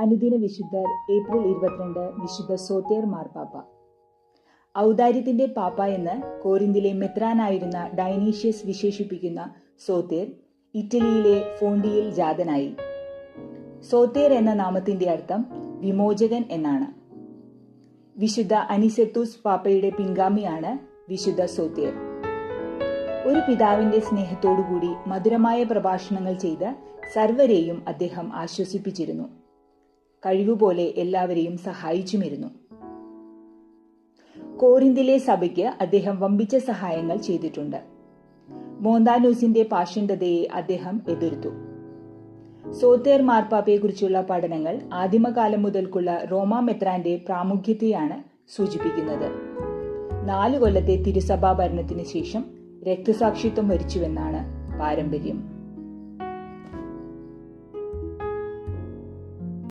അനുദിന വിശുദ്ധർ ഏപ്രിൽ 22 വിശുദ്ധ സോത്തേർ മാർപ്പാപ്പ. ഔദാര്യത്തിന്റെ പാപ്പ എന്ന് കോരിന്തിലെ മെത്രാനായിരുന്ന ഡൈനീഷ്യസ് വിശേഷിപ്പിക്കുന്ന സോത്തേർ ഇറ്റലിയിലെ ഫോണ്ടിയിൽ ജാതനായി. സോത്തേർ എന്ന നാമത്തിന്റെ അർത്ഥം വിമോചകൻ എന്നാണ്. വിശുദ്ധ അനിസെത്തൂസ് പാപ്പയുടെ പിൻഗാമിയാണ് വിശുദ്ധ സോത്തേർ. ഒരു പിതാവിന്റെ സ്നേഹത്തോടുകൂടി മധുരമായ പ്രഭാഷണങ്ങൾ ചെയ്ത് സർവരെയും അദ്ദേഹം ആശ്വസിപ്പിച്ചിരുന്നു. കഴിവുപോലെ എല്ലാവരെയും സഹായിച്ചുമിരുന്നു. കോരിന്തിലെ സഭയ്ക്ക് അദ്ദേഹം വമ്പിച്ച സഹായങ്ങൾ ചെയ്തിട്ടുണ്ട്. മോന്താനൂസിന്റെ പാഷണ്ഡതയെ അദ്ദേഹം എതിർത്തു. സോത്തേർ മാർപ്പാപ്പയെക്കുറിച്ചുള്ള പഠനങ്ങൾ ആദിമകാലം മുതൽക്കുള്ള റോമാ മെത്രാന്റെ പ്രാമുഖ്യത്തെയാണ് സൂചിപ്പിക്കുന്നത്. 4 കൊല്ലത്തെ തിരുസഭാ ഭരണത്തിന് ശേഷം രക്തസാക്ഷിത്വം വരിച്ചുവെന്നാണ് പാരമ്പര്യം.